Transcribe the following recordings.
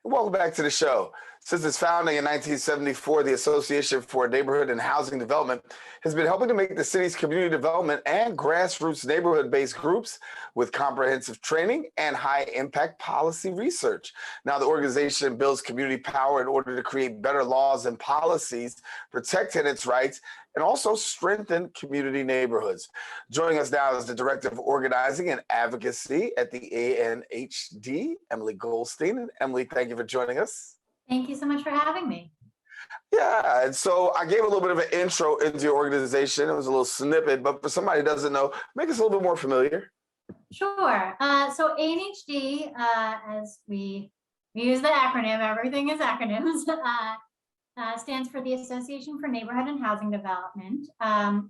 Welcome back to the show. Since its founding in 1974, the Association for Neighborhood and Housing Development has been helping to make the city's community development and grassroots neighborhood-based groups with comprehensive training and high-impact policy research. Now, the organization builds community power in order to create better laws and policies, protect tenants' rights, and also strengthen community neighborhoods. Joining us now is the Director of Organizing and Advocacy at the ANHD, Emily Goldstein. And Emily, thank you for joining us. Thank you so much for having me. Yeah, and so I gave a little bit of an intro into your organization. It was a little snippet, but for somebody who doesn't know, make us a little bit more familiar. Sure. So ANHD, as we use the acronym, everything is acronyms, stands for the Association for Neighborhood and Housing Development.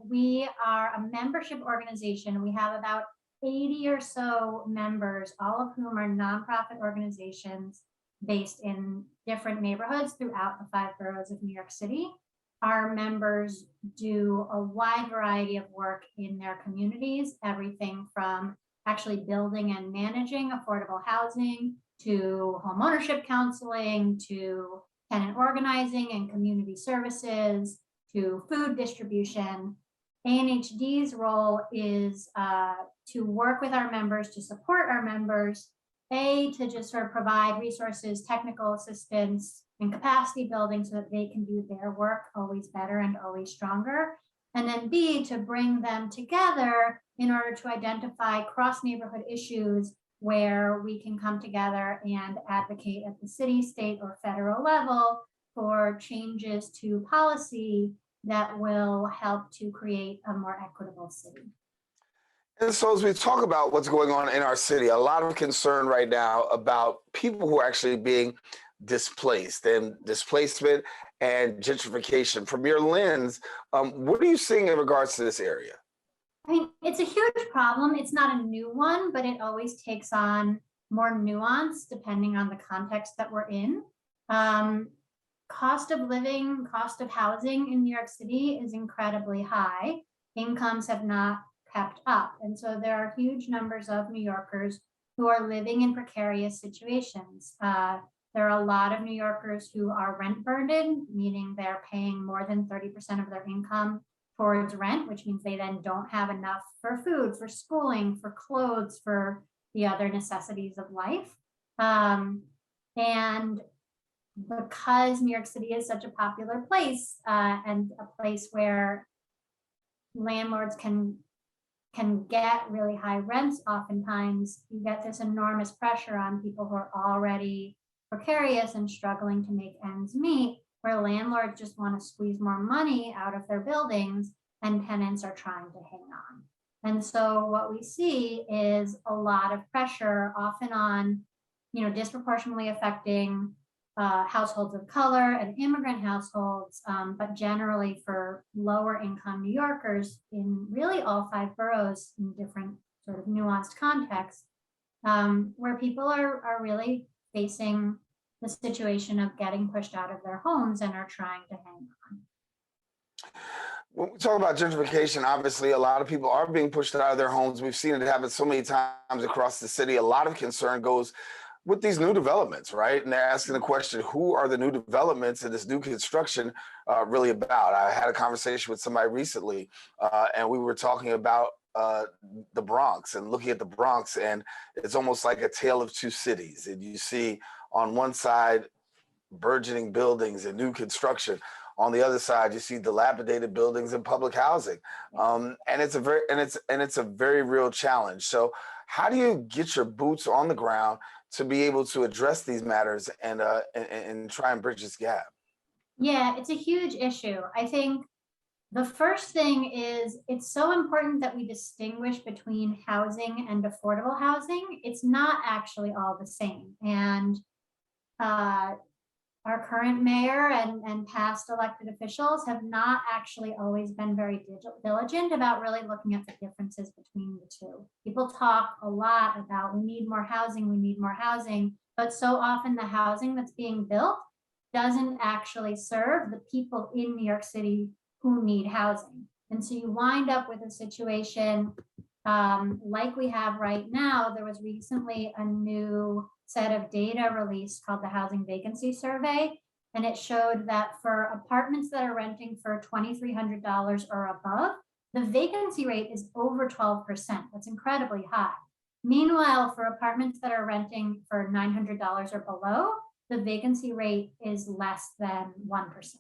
We are a membership organization. We have about 80 or so members, all of whom are nonprofit organizations based in different neighborhoods throughout the 5 boroughs of New York City. Our members do a wide variety of work in their communities, everything from actually building and managing affordable housing to homeownership counseling to tenant organizing and community services to food distribution. ANHD's role is to work with our members, to support our members, to just sort of provide resources, technical assistance, and capacity building so that they can do their work always better and always stronger. And then B, to bring them together in order to identify cross-neighborhood issues where we can come together and advocate at the city, state, or federal level for changes to policy that will help to create a more equitable city. And so as we talk about what's going on in our city, a lot of concern right now about people who are actually being displaced and displacement and gentrification. From your lens, what are you seeing in regards to this area? I mean, it's a huge problem. It's not a new one, but it always takes on more nuance depending on the context that we're in. Cost of living, cost of housing in New York City is incredibly high. Incomes have not kept up. And so there are huge numbers of New Yorkers who are living in precarious situations. There are a lot of New Yorkers who are rent burdened, meaning they're paying more than 30% of their income towards rent, which means they then don't have enough for food, for schooling, for clothes, for the other necessities of life. And because New York City is such a popular place and a place where landlords can get really high rents, oftentimes you get this enormous pressure on people who are already precarious and struggling to make ends meet, where landlords just want to squeeze more money out of their buildings and tenants are trying to hang on. And so what we see is a lot of pressure, often on, disproportionately affecting households of color and immigrant households, but generally for lower income New Yorkers in really all 5 boroughs in different sort of nuanced contexts, where people are really facing the situation of getting pushed out of their homes and are trying to hang on. When we talk about gentrification, obviously a lot of people are being pushed out of their homes. We've seen it happen so many times across the city. A lot of concern goes with these new developments, right? And they're asking the question, who are the new developments and this new construction really about? I had a conversation with somebody recently and we were talking about the Bronx and looking at the Bronx, and it's almost like a tale of 2 cities. And you see on one side burgeoning buildings and new construction. On the other side, you see dilapidated buildings and public housing, and it's a very real challenge. So, how do you get your boots on the ground to be able to address these matters and try and bridge this gap? Yeah, it's a huge issue. I think the first thing is it's so important that we distinguish between housing and affordable housing. It's not actually all the same, and our current mayor and past elected officials have not actually always been very diligent about really looking at the differences between the two. People talk a lot about we need more housing, but so often the housing that's being built doesn't actually serve the people in New York City who need housing. And so you wind up with a situation like we have right now. There was recently a new set of data released called the Housing Vacancy Survey. And it showed that for apartments that are renting for $2,300 or above, the vacancy rate is over 12%. That's incredibly high. Meanwhile, for apartments that are renting for $900 or below, the vacancy rate is less than 1%.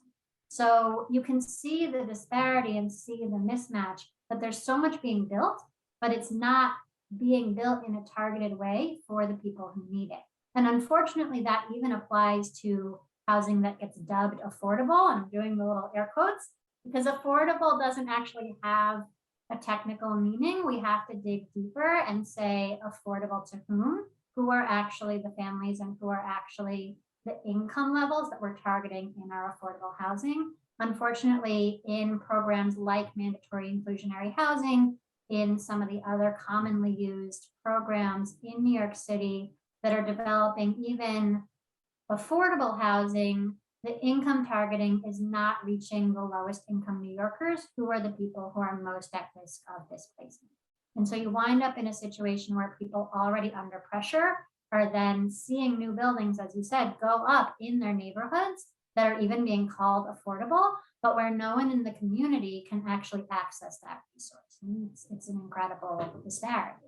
So you can see the disparity and see the mismatch, that there's so much being built, but it's not being built in a targeted way for the people who need it. And unfortunately, that even applies to housing that gets dubbed affordable. And I'm doing the little air quotes, because affordable doesn't actually have a technical meaning. We have to dig deeper and say affordable to whom, who are actually the families and who are actually the income levels that we're targeting in our affordable housing. Unfortunately, in programs like mandatory inclusionary housing, in some of the other commonly used programs in New York City that are developing even affordable housing, the income targeting is not reaching the lowest income New Yorkers, who are the people who are most at risk of displacement. And so you wind up in a situation where people already under pressure are then seeing new buildings, as you said, go up in their neighborhoods that are even being called affordable, but where no one in the community can actually access that resource. And it's an incredible disparity.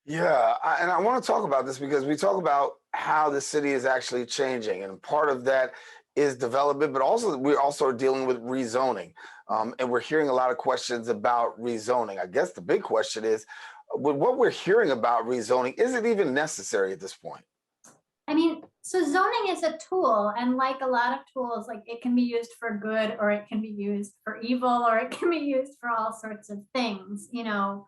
Yeah, and I want to talk about this because we talk about how the city is actually changing, and part of that is development, but also we're also dealing with rezoning, and we're hearing a lot of questions about rezoning. I guess the big question is, with what we're hearing about rezoning, is it even necessary at this point? I mean, so zoning is a tool, and like a lot of tools, like it can be used for good or it can be used for evil or it can be used for all sorts of things. You know,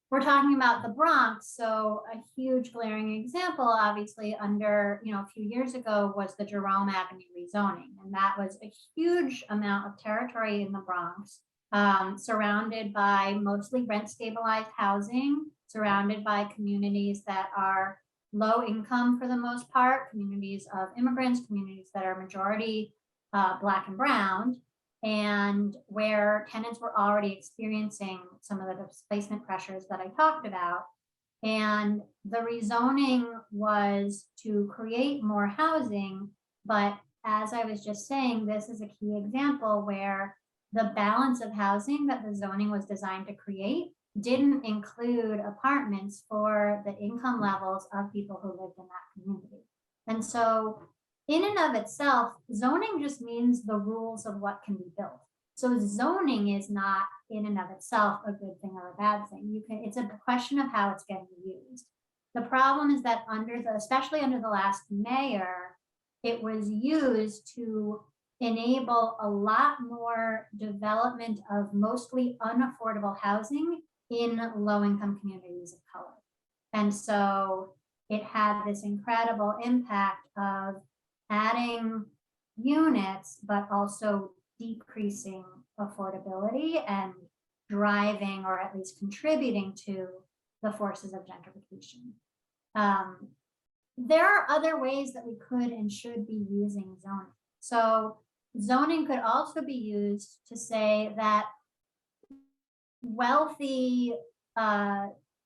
we're talking about the Bronx, so a huge glaring example, obviously, under, a few years ago was the Jerome Avenue rezoning, and that was a huge amount of territory in the Bronx, surrounded by mostly rent-stabilized housing, surrounded by communities that are low income for the most part, communities of immigrants, communities that are majority Black and brown, and where tenants were already experiencing some of the displacement pressures that I talked about. And the rezoning was to create more housing, but as I was just saying, this is a key example where the balance of housing that the zoning was designed to create didn't include apartments for the income levels of people who lived in that community. And so in and of itself, zoning just means the rules of what can be built. So zoning is not in and of itself a good thing or a bad thing. It's a question of how it's getting used. The problem is that especially under the last mayor, it was used to enable a lot more development of mostly unaffordable housing in low-income communities of color. And so it had this incredible impact of adding units, but also decreasing affordability and driving, or at least contributing to, the forces of gentrification. There are other ways that we could and should be using zoning. So zoning could also be used to say that wealthy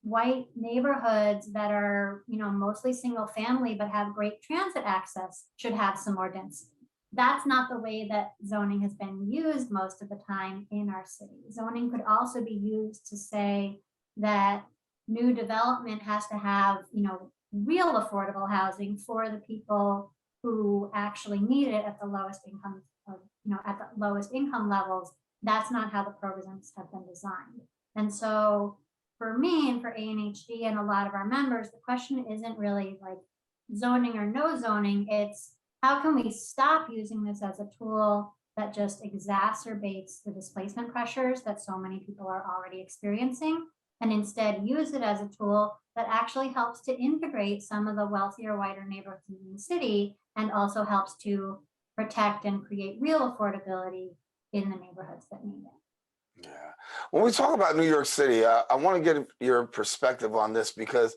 white neighborhoods that are, mostly single family but have great transit access should have some more density. That's not the way that zoning has been used most of the time in our city. Zoning could also be used to say that new development has to have, real affordable housing for the people who actually need it at the lowest income, at the lowest income levels. That's not how the programs have been designed. And so for me and for ANHD and a lot of our members, the question isn't really like zoning or no zoning. It's how can we stop using this as a tool that just exacerbates the displacement pressures that so many people are already experiencing, and instead use it as a tool that actually helps to integrate some of the wealthier, whiter neighborhoods in the city, and also helps to protect and create real affordability in the neighborhoods that need it. Yeah. When we talk about New York City, I want to get your perspective on this because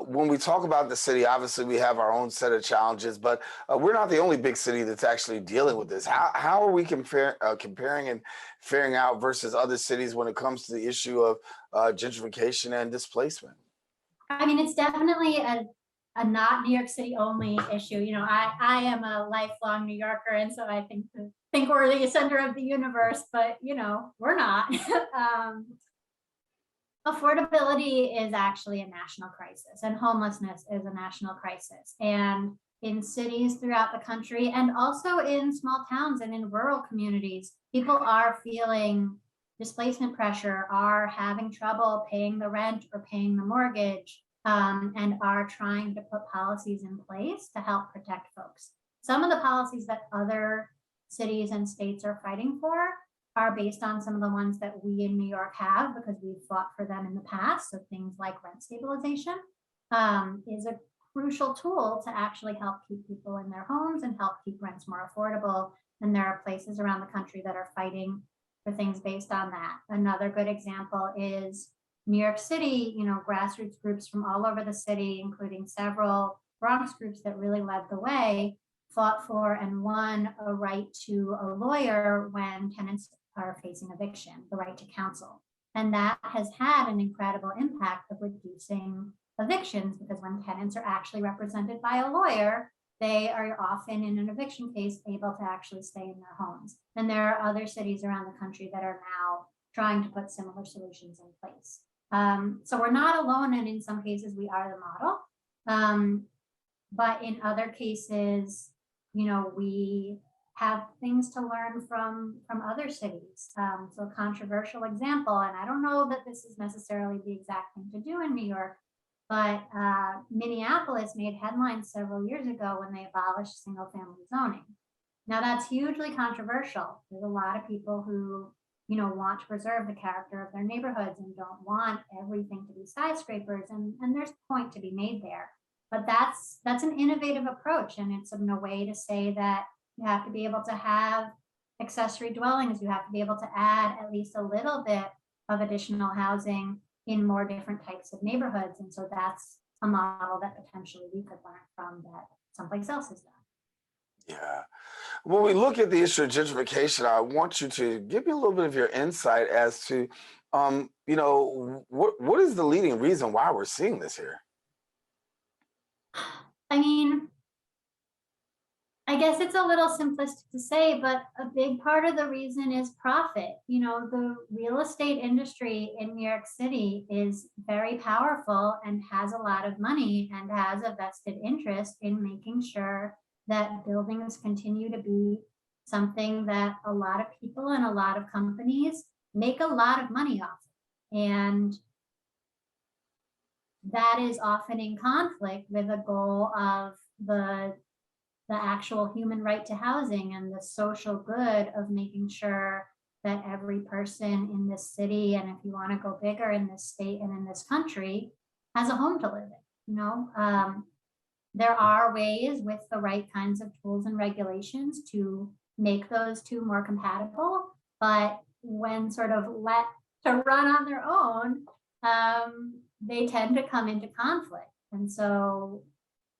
when we talk about the city, obviously we have our own set of challenges, but we're not the only big city that's actually dealing with this. How are we comparing and faring out versus other cities when it comes to the issue of gentrification and displacement? I mean, it's definitely a not New York City only issue. You know, I am a lifelong New Yorker, and so I think we're the center of the universe, but you know, we're not. Affordability is actually a national crisis, and homelessness is a national crisis. And in cities throughout the country, and also in small towns and in rural communities, people are feeling displacement pressure, are having trouble paying the rent or paying the mortgage, and are trying to put policies in place to help protect folks. Some of the policies that other cities and states are fighting for are based on some of the ones that we in New York have, because we've fought for them in the past. So things like rent stabilization is a crucial tool to actually help keep people in their homes and help keep rents more affordable. And there are places around the country that are fighting for things based on that. Another good example is New York City, you know, grassroots groups from all over the city, including several Bronx groups that really led the way, fought for and won a right to a lawyer when tenants are facing eviction, the right to counsel. And that has had an incredible impact of reducing evictions, because when tenants are actually represented by a lawyer, they are often in an eviction case able to actually stay in their homes. And there are other cities around the country that are now trying to put similar solutions in place. So we're not alone, and in some cases we are the model. But in other cases, you know, we have things to learn from other cities. So a controversial example, and I don't know that this is necessarily the exact thing to do in New York, but Minneapolis made headlines several years ago when they abolished single family zoning. Now that's hugely controversial. There's a lot of people who, you know, want to preserve the character of their neighborhoods and don't want everything to be skyscrapers, and there's a point to be made there. But that's an innovative approach, and it's a way to say that you have to be able to have accessory dwellings. You have to be able to add at least a little bit of additional housing in more different types of neighborhoods. And so that's a model that potentially we could learn from that someplace else has done. Yeah. When we look at the issue of gentrification, I want you to give me a little bit of your insight as to, you know, what is the leading reason why we're seeing this here? I mean, I guess it's a little simplistic to say, but a big part of the reason is profit. You know, the real estate industry in New York City is very powerful and has a lot of money and has a vested interest in making sure that buildings continue to be something that a lot of people and a lot of companies make a lot of money off of. And that is often in conflict with the goal of the actual human right to housing and the social good of making sure that every person in this city, and if you want to go bigger, in this state and in this country, has a home to live in. You know, there are ways with the right kinds of tools and regulations to make those two more compatible, but when sort of let to run on their own, they tend to come into conflict. And so,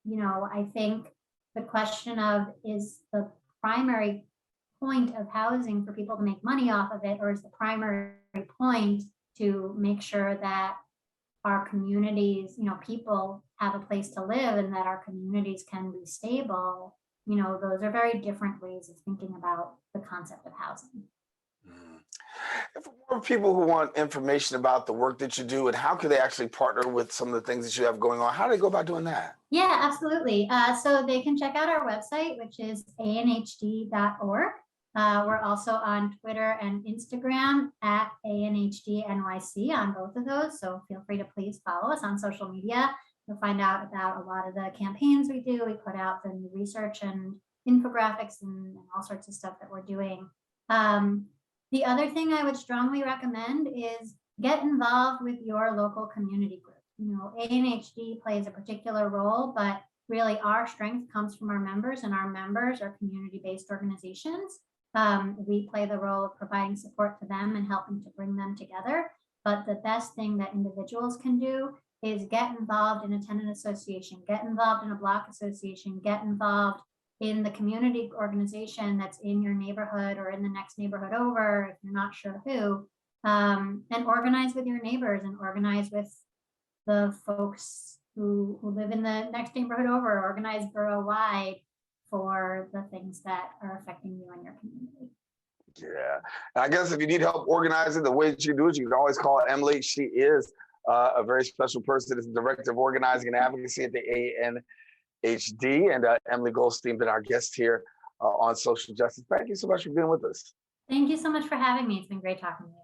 you know, I think the question of, is the primary point of housing for people to make money off of it, or is the primary point to make sure that our communities, you know, people have a place to live and that our communities can be stable? You know, those are very different ways of thinking about the concept of housing. And for more people who want information about the work that you do, and how can they actually partner with some of the things that you have going on, how do they go about doing that? Yeah, absolutely. So they can check out our website, which is anhd.org. We're also on Twitter and Instagram at ANHDNYC on both of those. So feel free to please follow us on social media. You'll find out about a lot of the campaigns we do. We put out the new research and infographics and all sorts of stuff that we're doing. The other thing I would strongly recommend is get involved with your local community group. You know, ANHD plays a particular role, but really our strength comes from our members, and our members are community-based organizations. We play the role of providing support to them and helping to bring them together. But the best thing that individuals can do is get involved in a tenant association, get involved in a block association, get involved in the community organization that's in your neighborhood or in the next neighborhood over, if you're not sure who, and organize with your neighbors and organize with the folks who live in the next neighborhood over, or organize borough-wide for the things that are affecting you and your community. Yeah, and I guess if you need help organizing, the way that you do it, you can always call Emily. She is a very special person. Is the Director of Organizing and Advocacy at the ANHD, and Emily Goldstein, been our guest here on Social Justice. Thank you so much for being with us. Thank you so much for having me. It's been great talking to you.